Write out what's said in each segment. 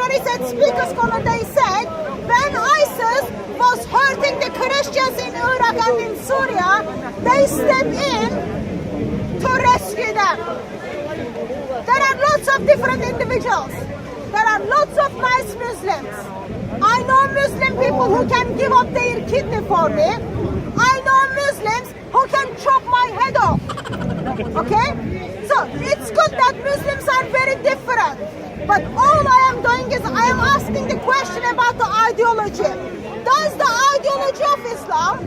somebody said, Speaker's Corner, they said, when ISIS was hurting the Christians in Iraq and in Syria, they stepped in to rescue them. There are lots of different individuals. There are lots of nice Muslims. I know Muslim people who can give up their kidney for me. I know Muslims who can chop my head off. Okay? So it's good that Muslims are very different. But all I am doing is I am asking the question about the ideology. Does the ideology of Islam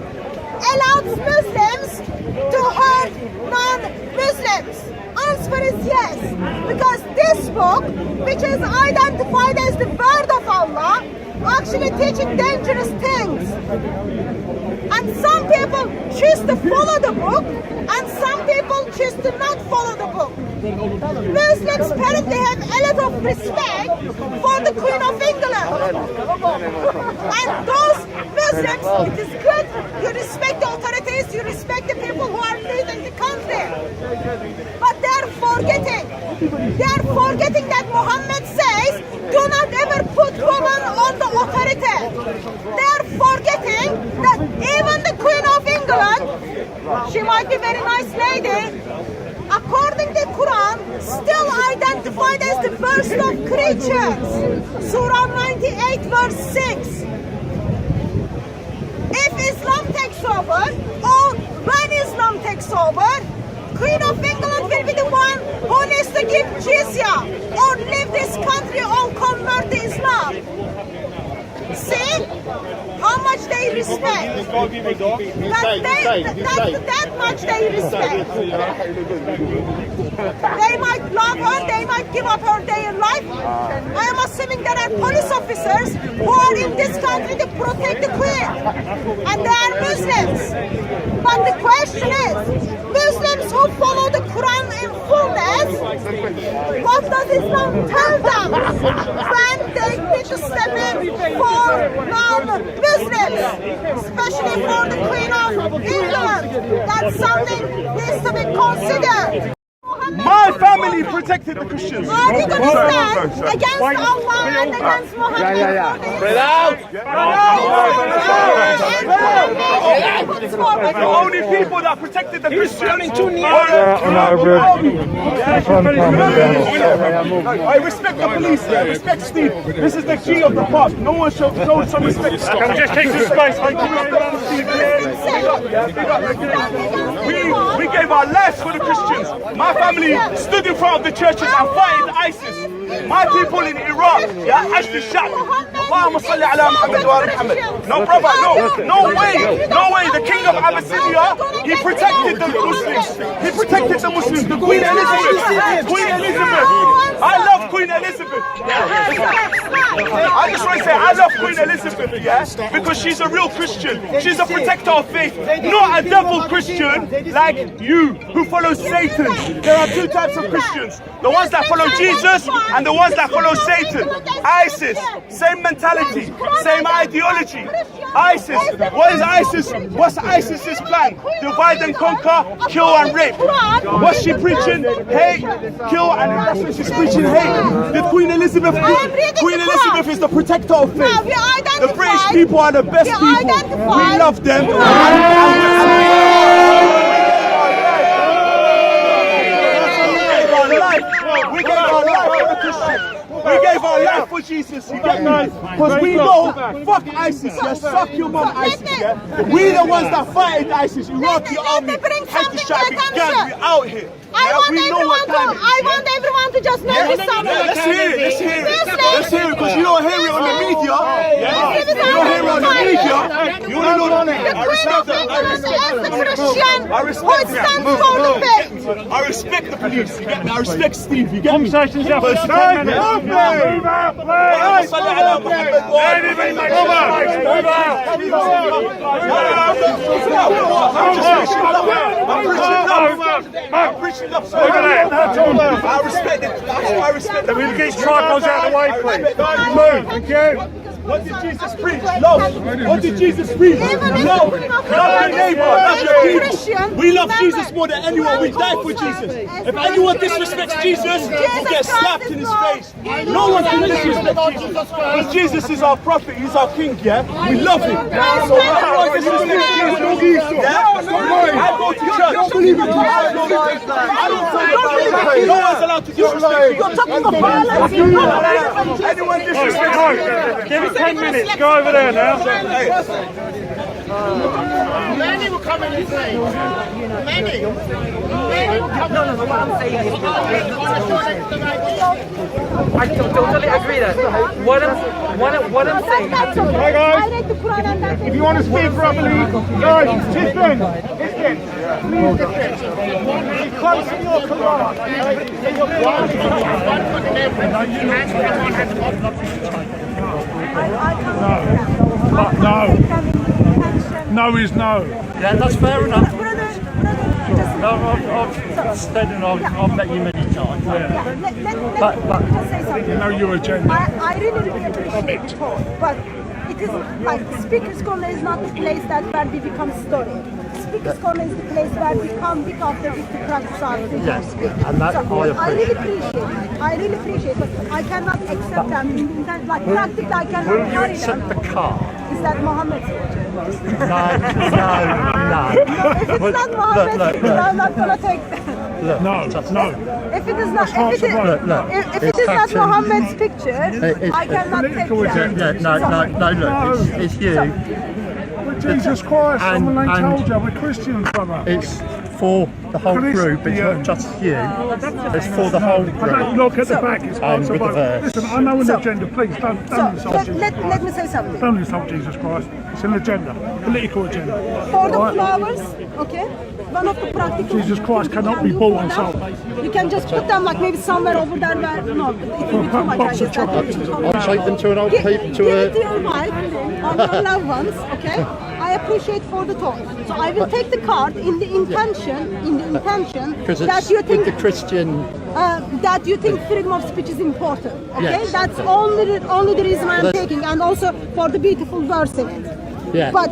allow Muslims to hurt non-Muslims? Answer is yes. Because this book, which is identified as the word of Allah, actually teaching dangerous things. And some people choose to follow the book, and some people choose to not follow the book. Muslims apparently have a lot of respect for the Queen of England. And those Muslims, it is good, you respect the authorities, you respect the people who are leading the country. But they're forgetting that Muhammad says, do not ever put women on the authority. They're forgetting that even the Queen of England, she might be a very nice lady, according to Quran, still identified as the worst of creatures. Surah 98 verse 6. If Islam takes over, or when Islam takes over, Queen of England will be the one who needs to give jizya or leave this country or convert to Islam. See how much they respect. That much they respect. They might love her, they might give up her their life. I am assuming there are police officers who are in this country to protect the Queen. And they are Muslims. But the question is, Muslims who follow the Quran in fullness, what does Islam tell them when they need to step in for non-Muslims, especially for the Queen of England? That's something needs to be considered. My family protected the Christians. Are you going to stand against Allah and against Muhammad? Spread out! The only people that protected the Christians I respect the police, I respect Steve. This is the G of the past. No one shows some respect. Can just take this space. We gave our lives for the Christians. My family stood in front of the churches and fighted ISIS. My people in Iraq, Ashd al-Shab. Allahumma salli ala Muhammad wa Muhammad. No brother, no way. The king of Abyssinia, he protected the Muslims. He protected the Muslims. The Queen Elizabeth. I love Queen Elizabeth. I just want to say, I love Queen Elizabeth, because she's a real Christian. She's a protector of faith, not a devil Christian like you, who follow Satan. There are two types of Christians. The ones that follow Jesus and the ones that follow Satan. ISIS, same mentality, same ideology. ISIS, what is ISIS? What's ISIS's plan? Divide and conquer, kill and rape. What's she preaching? Hate, kill, and that's what she's preaching, hate. The Queen Elizabeth is the protector of faith. The British people are the best people. We love them. We gave our life for the Christian. We gave our life for Jesus, you get me? Because we know, fuck ISIS, suck your mum ISIS, We the ones that fighted ISIS, Iraqi army, had to shout, we out here. I want everyone to just notice something. Let's hear it, because you don't hear it on the media. You don't hear it on the media. You don't know that. I respect the I respect the police, you get me? I respect Steve, you get me? Conversations after I'm preaching love. I respect it. I respect it. We'll get tripods out of the way, please. Move. Thank you. What did Jesus preach? Love. What did Jesus preach? Love. Love your neighbor. Love your people. We love Jesus more than anyone. We die for Jesus. If anyone disrespects Jesus, he gets slapped in his face. No one can disrespect Jesus. Because Jesus is our prophet. He's our king, yeah? We love him. So everyone disrespects Jesus. Yeah? I go to church. Don't believe in Jesus. I don't believe in. No one's allowed to disrespect Jesus. You're talking about violence. Anyone disrespects. Give it 10 minutes. Go over there now. Many will come in and say, many. No, what I'm saying is, I totally agree that. What I'm saying. Hey guys, if you want to speak properly, guys, listen. Please listen. Be close to your Quran. No is no. Yeah, that's fair enough. No, I've said and I've met you many times. Let me just say something. You know your agenda. I really appreciate the talk, but it is like Speaker's Corner is not the place where we become story. Speaker's Corner is the place where we come week after week to practice our freedom of speech. And that I really appreciate it. I really appreciate it, but I cannot accept them in that, like practically I cannot Will you carry accept them. the car? Is that Mohammed's? No. If it's not Mohammed's, I'm not gonna take them. No. If it is not, if it is not Mohammed's picture, I cannot take them. No, it's you. Jesus Christ, And- someone ain't and- told you, we're Christians, brother. It's for the whole group, it's not just you. It's for the whole I don't group. look at the back, it's hard And to with the vote. verse. Listen, I know an agenda, please don't insult Jesus. Let me say something. Don't insult Jesus Christ. It's an agenda, political agenda. For the Right? flowers, okay? One of the practical Jesus Christ things you cannot can be do bought for and them, sold. You can just put them like maybe somewhere over there where, no, it will be too much. Box of That will be chocolates. too I'll much. take them to an old people Give to it to a. your wife or your loved ones, okay? I appreciate for the talk. So I will take the card in the intention Because that it's you with think the Christian. that you think freedom of speech is important. Okay, Yes. that's only the reason I'm taking, and also for the beautiful verse in it. Yeah. But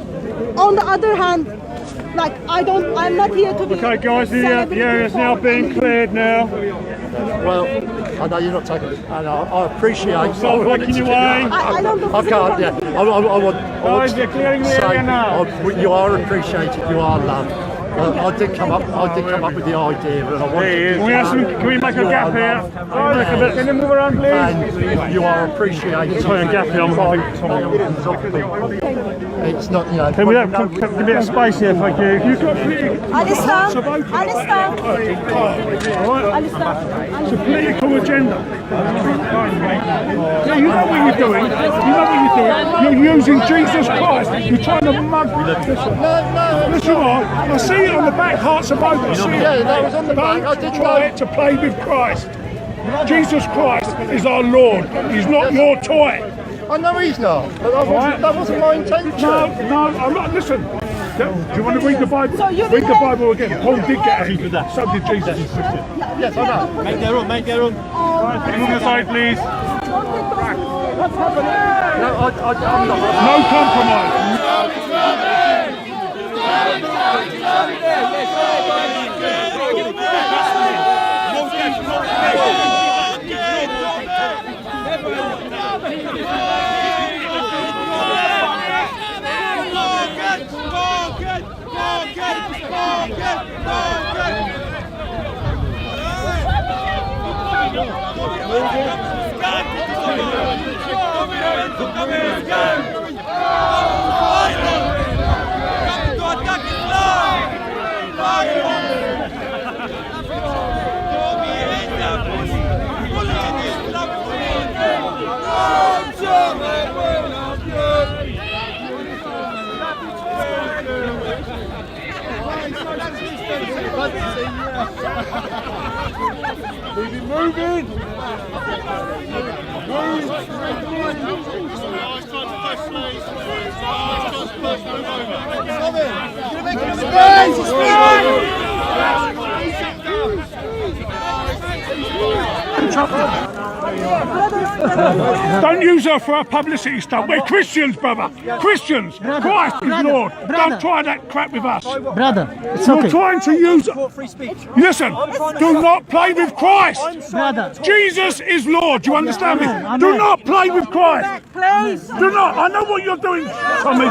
on the other hand, like I'm not here to be. Okay, guys, the area is now being cleared now. Well, I know you're not taking it, and I appreciate. Stop blocking your way. I don't know. I can't. Yeah, I want Guys, they're clearing the to area say now. you are appreciated. You are loved. I did come up with the idea, and I wanted. Can we make a gap here? Can you move around, please? And you are appreciated. Sorry, a gap here. It's not, you know. Can we have a bit of space here, thank you? You've got Alistam. It's a political agenda. Yeah, you know what you're doing. You're using Jesus Christ. You're trying to mug. Listen, I see it on the back, hearts of oak. Yeah, that was on the back. I did Try it to play with Christ. Jesus Christ is our Lord. He's not your toy. I know he's not, but that wasn't my intention. No, I'm not. Listen. Do you want to read the Bible? So you Read the did- Bible again. Paul did get angry with that. So did Jesus. Yes, I know. Make their room. Move aside, please. What's happening? No, I'm not. No compromise. Moving. Don't use her for a publicity stunt. We're Christians, brother. Christians. Christ is Lord. Don't try that crap with us. Brother, it's You're okay. trying to use... Listen, do not play with Christ. Brother. Jesus is Lord. Do you understand me? Do not play with Christ. Please. Do not. I know what you're doing, Tommy.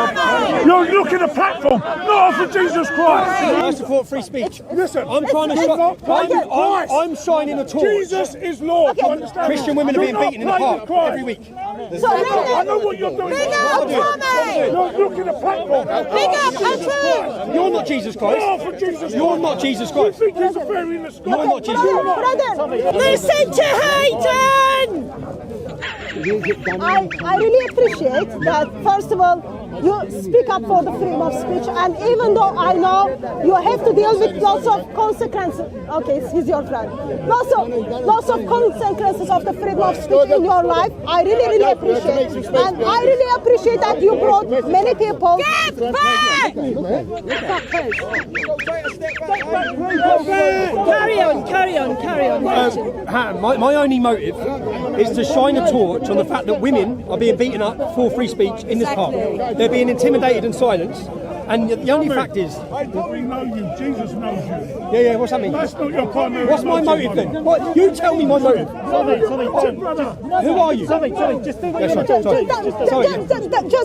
You're looking at a platform, not for Jesus Christ. I support free speech. Listen, I'm trying to I'm shining a torch. Jesus is Lord. Do you understand? Christian women are being beaten in the park every week. So I know what you're doing. big up Tommy. You're looking at a platform. Big up Hatun. You're not Jesus Christ. Not for Jesus You're Christ. not Jesus You Christ. think he's a fairy in the sky? You're not Jesus Christ. Brother, listen to Hatun. I really appreciate that, first of all, you speak up for the freedom of speech, and even though I know you have to deal with lots of consequences, okay, he's your friend, lots of consequences of the freedom of speech in your life, I really appreciate, and I really appreciate that you brought many people. Get back! Carry on. Hatun, my only motive is to shine a torch on the fact that women are being beaten up for free speech in this park. They're being intimidated and silenced. And the only fact is... We know you. Jesus knows you. Yeah, what's that mean? That's not your primary What's my motive then? What? You tell me my motive. Who are you? Sorry, just do what Yes,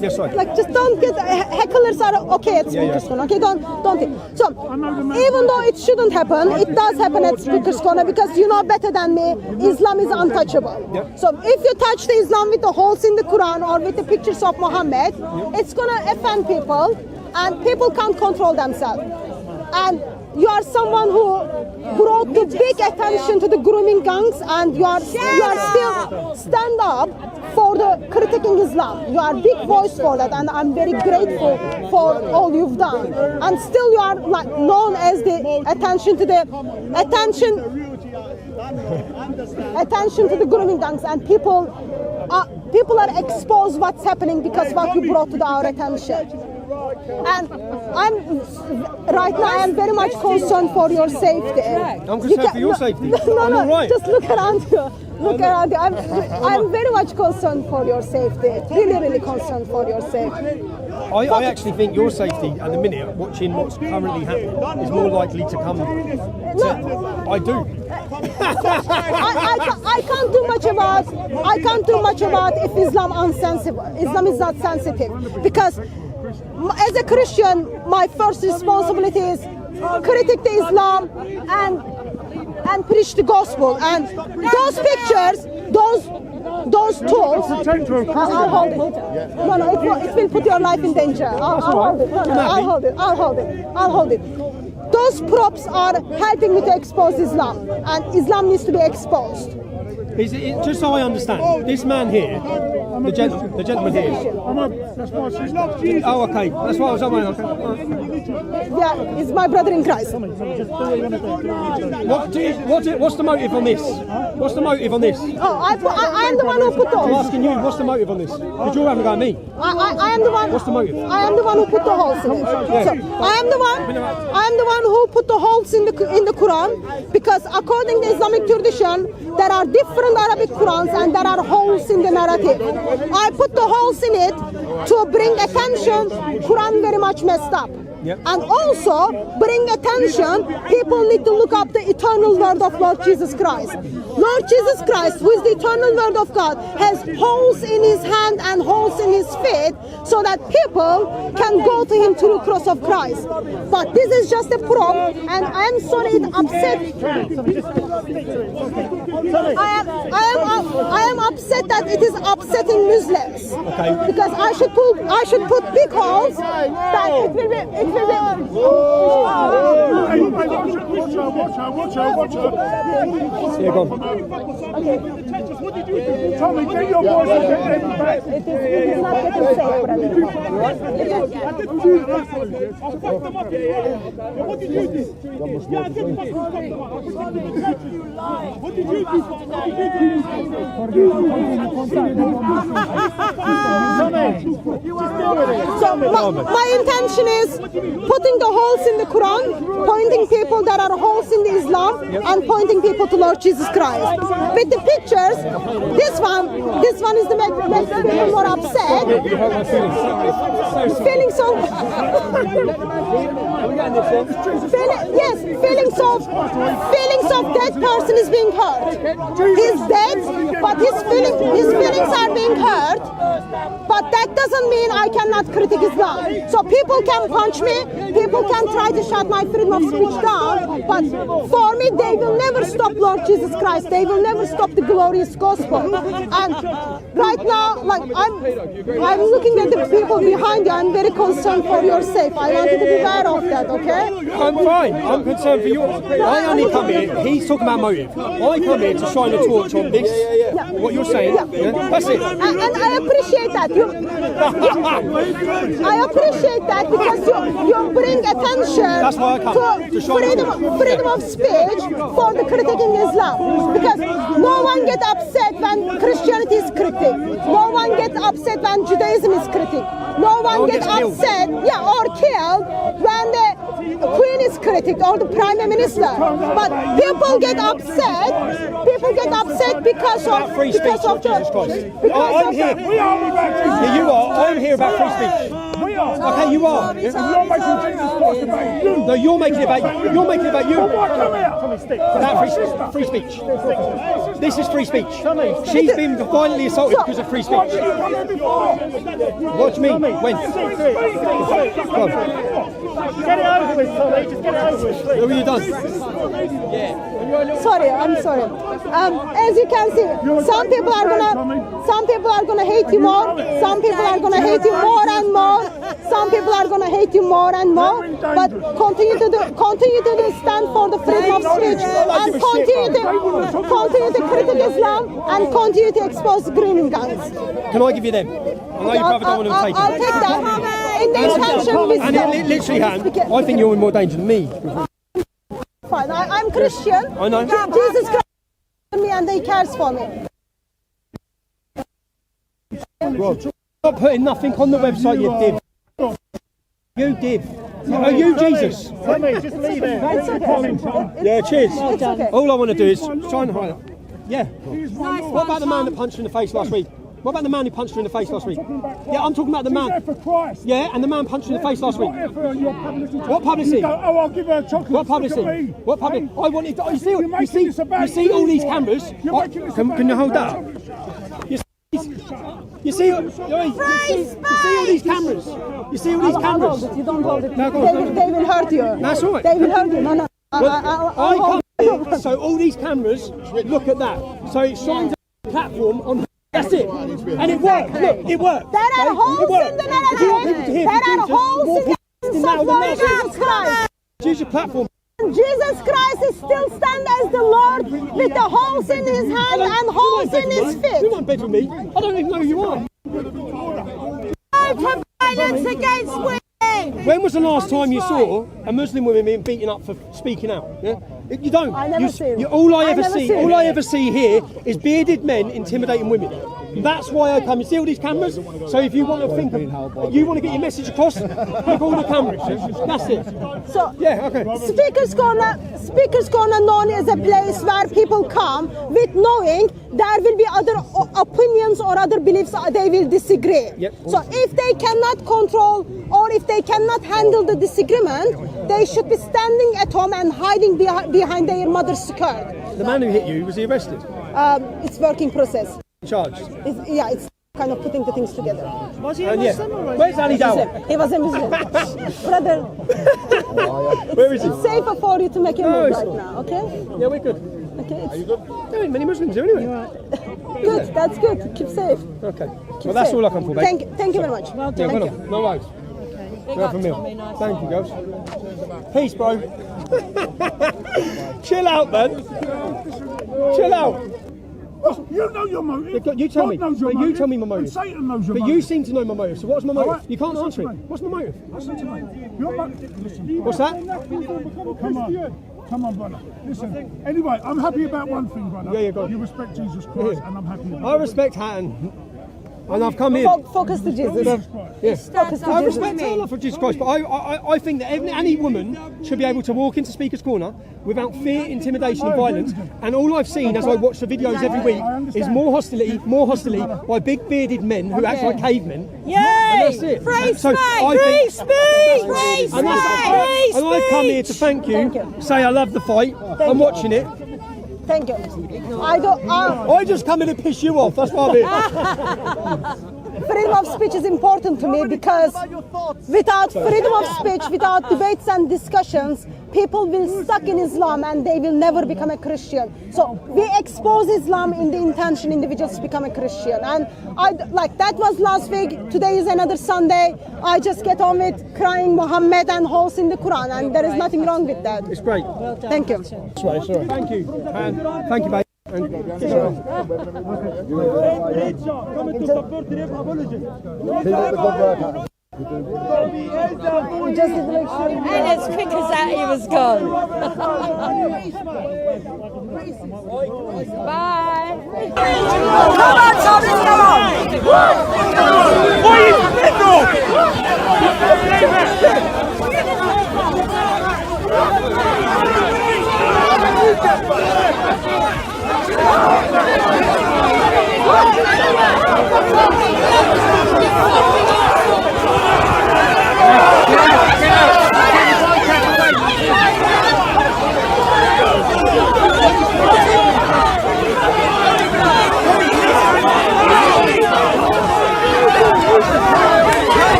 you sorry. Just don't get hecklers are okay at Speaker's Corner. Okay, don't. So even though it shouldn't happen, it does happen at Speaker's Corner because you know better than me. Islam is untouchable. So if you touch the Islam with the holes in the Quran or with the pictures of Muhammad, it's gonna offend people, and people can't control themselves. And you are someone who brought the big attention to the grooming gangs, and you are still stand up for the critiquing Islam. You are a big voice for that, and I'm very grateful for all you've done. And still you are like known as the attention to the grooming gangs, and people are exposed what's happening because what you brought to our attention. And right now I'm very much concerned for your safety. I'm concerned for your safety. No, I'm all right. just look around you. I'm very much concerned for your safety. Really concerned for your safety. I actually think your safety at the minute, watching what's currently happening, is more likely to come. I do. I can't do much about if Islam is not sensitive, because as a Christian, my first responsibility is critique the Islam and preach the gospel. And those pictures, those tools, I'll hold it. No, it will put your life in danger. I'll hold it. I'll hold it. Those props are helping me to expose Islam, and Islam needs to be exposed. Just so I understand, this man here, the gentleman here. Oh, okay. That's what I was on. Okay. Yeah, he's my brother in Christ. What's the motive on this? What's the motive on this? Oh, I am the one who put the I'm holes. asking you, what's the motive on this? Because you're having a go at me. I am the one. What's the motive? I am the one who put the holes in it. So I am the one who put the holes in the Quran, because according to Islamic tradition, there are different Arabic Qurans and there are holes in the narrative. I put the holes in it to bring attention. Quran very much messed up. Yep. And also bring attention, people need to look up the eternal word of Lord Jesus Christ. Lord Jesus Christ, who is the eternal word of God, has holes in his hand and holes in his feet so that people can go to him through the cross of Christ. But this is just a prop, and I am sorry it upset. I am upset that it is upsetting Muslims. Okay. Because I should put big holes that it will be. Watch her. Yeah, go on. Tommy, get your voice and get them back. It is not getting safe, brother. What did you do? What did you So my intention is putting the holes in the Quran, pointing people that are holes in the Islam, and pointing people to Lord Jesus Christ. With the pictures, This one is the makes people more upset. You hurt my feelings. Feelings of feelings of that person is being hurt. He's dead, but his feelings are being hurt. But that doesn't mean I cannot critique Islam. So people can punch me, people can try to shut my freedom of speech down, but for me they will never stop Lord Jesus Christ. They will never stop the glorious gospel. And right now, like I'm looking at the people behind you. I'm very concerned for your safety. I want you to be aware of that, okay? I'm fine. I'm concerned for you. I only come here. He's talking about motive. I come here to shine a torch on this. What you're saying. Yeah. That's it. And I appreciate that. I appreciate that because you bring attention to freedom of speech for the critiquing Islam. Because no one gets upset when Christianity is critiqued. No one gets upset when Judaism is critiqued. No one gets upset, or killed when the Queen is critiqued or the Prime Minister. But people get upset. People get upset because of Jesus Christ. I'm here. We are about Jesus. Yeah, you are. I'm here about free speech. We are. Okay, you are. You're making Jesus Christ about you. No, you're making it about you. You're making it about you. What, come here. About free speech. This is free speech. She's been violently assaulted because of free speech. What do you mean? When? Come on. Get it over with, Tommy. Just get it over with, please. What have you done? Sorry, I'm sorry. As you can see, some people are gonna hate you more. Some people are gonna hate you more and more. Some people are gonna hate you more and more. But continue to stand for the freedom of speech and continue to critique Islam and continue to expose green guns. Can I give you them? I know you probably don't want to take I'll them. take that in the intention with And it literally, Han, I think you're in more danger than me. Fine, I'm Christian. I know. Jesus Christ me and He cares for me. Rob, stop putting nothing on the website, you div. You div. Oh, you Jesus. Tommy, just leave it. Yeah, cheers. It's okay. All I want to do is try and hide it. Yeah. What about the man that punched you in the face last week? What about the man who punched you in the face last week? Yeah, I'm talking about the man. For Christ. Yeah, and the man punched you in the face last week. What publicity? I'll give her a chocolate. What publicity? What publicity? I wanted. You see all these cameras. Can you hold that? You see all these cameras. You see all these cameras. You don't hold it. No, go on. They will hurt you. That's all right. They will hurt you. No. I come here, so all these cameras look at that. So it shines a platform on. That's it. And it worked. Look, it worked. There are holes in the narrative. There are holes in the of Lord Jesus Christ. Use your platform. Jesus Christ is still stand as the Lord with the holes in His hand and holes in His feet. You're not in bed with me. I don't even know who you are. No violence against women. When was the last time you saw a Muslim woman being beaten up for speaking out? Yeah? You don't. I never see it. All I ever see here is bearded men intimidating women. That's why I come. You see all these cameras? So if you want to think of, you want to get your message across, look all the cameras. That's it. So yeah, okay. Speakers Corner known as a place where people come with knowing there will be other opinions or other beliefs they will disagree. Yep. So if they cannot control or if they cannot handle the disagreement, they should be standing at home and hiding behind their mother's skirt. The man who hit you, was he arrested? It's working process. Charged? It's kind of putting the things together. Was he a Muslim or Where's Ali Dawah? He was a Muslim. Brother, Where is he? it's safer for you to make a move right now, okay? Yeah, we're good. Okay. There ain't many Muslims here anyway. Good, that's good. Keep safe. Okay. Keep Well, that's safe. all I come for, babe. Thank you very much. Yeah, Thank well you. done. No worries. Go for a meal. Thank you, girls. Peace, bro. Chill out, man. Chill out. You know your motive. You tell me. God knows your But you motive, tell me my and motive. Satan knows your But motive. you seem to know my motive. So what's my motive? All right. You can't Listen answer to it. me. What's my motive? Listen to me. Your motive. Listen. What's that? Come on, brother. Listen. Anyway, I'm happy about one thing, brother. Yeah, go on. You respect Jesus Christ, and I'm happy about I respect Hatun. and I've come here. Focus to Jesus. Yes. Focus to I Jesus. respect her love for Jesus Christ, but I think that any woman should be able to walk into Speaker's Corner without fear, intimidation, and violence. And all I've seen as I watch the videos every week is more hostility by big bearded men who act like cavemen. Yay! And that's it. Free So speech! I Free think- speech! Free speech! And I've come here to thank you, say I love the fight. I'm watching it. Thank you. I just come in to piss you off. That's why I'm here. Freedom of speech is important to me because without freedom of speech, without debates and discussions, people will stuck in Islam and they will never become a Christian. So we expose Islam in the intention individuals become a Christian. And that was last week. Today is another Sunday. I just get on with crying Muhammad and holes in the Quran, and there is nothing wrong with that. It's great. Thank you. Thank you. Thank you, babe. And as quick as that, he was gone. Bye. Come on, Tommy, come on! What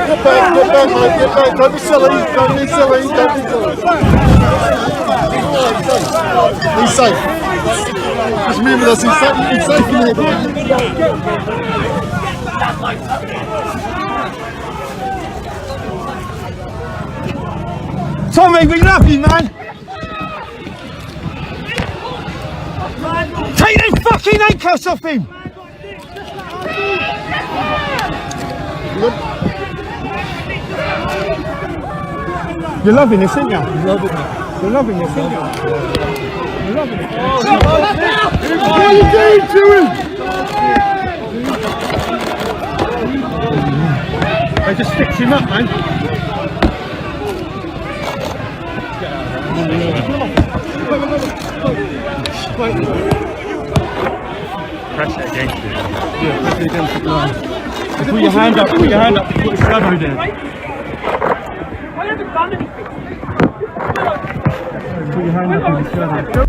Get back, mate, get back. Don't be silly, don't be silly, don't be silly. He's safe. Just remember this, he's safe in here. Tommy, be lucky, man. Take them fucking handcuffs off him. You're loving this, aren't you? You're loving this, aren't you? You're loving it. What are you doing to him? They just fix him up, man. Press it against it. Yeah, press it against the line. Put your hand up, put your hand up, put the shadow there. Put your hand up in the shadow.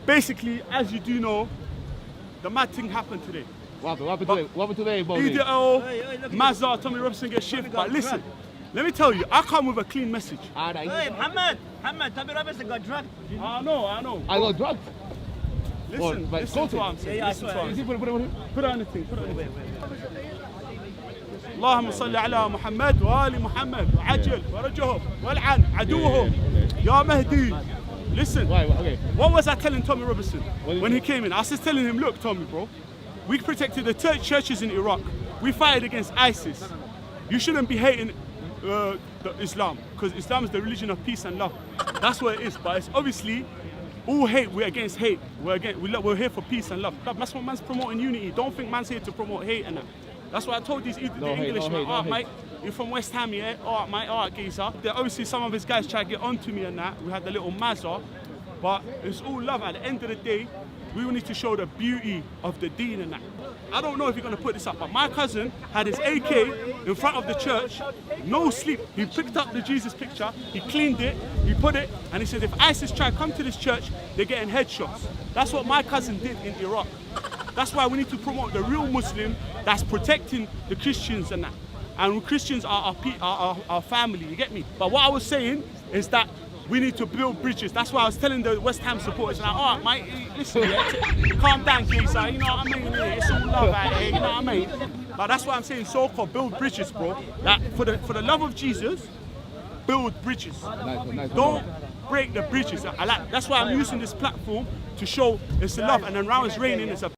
Basically, as you do know, the mad thing happened today. What happened today, EDL, Mazza, Tommy Robinson get shifted. But listen, let me tell you, I come with a clean message. Hey, Muhammad, Tommy Robinson got drugged. I know. I got drugged. Listen, listen to what I'm saying. Listen to what I'm saying. Put on the thing. اللهم صل على محمد وآل محمد وعجل ورجهم والعن عدوهم يا مهدي. Listen, what was I telling Tommy Robinson when he came in? I was just telling him, look, Tommy, bro, we protected the churches in Iraq. We fighted against ISIS. You shouldn't be hating the Islam, because Islam is the religion of peace and love. That's what it is. But it's obviously all hate. We're against hate. We're here for peace and love. That's what man's promoting unity. Don't think man's here to promote hate and that. That's what I told these Englishmen. Alright, mate, you're from West Ham, yeah? Alright, mate, alright, geezer. Obviously, some of his guys tried to get onto me and that. We had the little Mazza, but it's all love. At the end of the day, we will need to show the beauty of the deen and that. I don't know if you're going to put this up, but my cousin had his AK in front of the church, no sleep. He picked up the Jesus picture, he cleaned it, he put it, and he said, if ISIS try to come to this church, they're getting headshots. That's what my cousin did in Iraq. That's why we need to promote the real Muslim that's protecting the Christians and that. And Christians are our family, you get me? But what I was saying is that we need to build bridges. That's why I was telling the West Ham supporters, like, all right, mate, listen, calm down, geezer, you know what I mean? It's all love out here, you know what I mean? But that's why I'm saying so-called build bridges, bro. Like for the love of Jesus, build bridges. Don't break the bridges. That's why I'm using this platform to show it's the love. And then now it's raining. It's a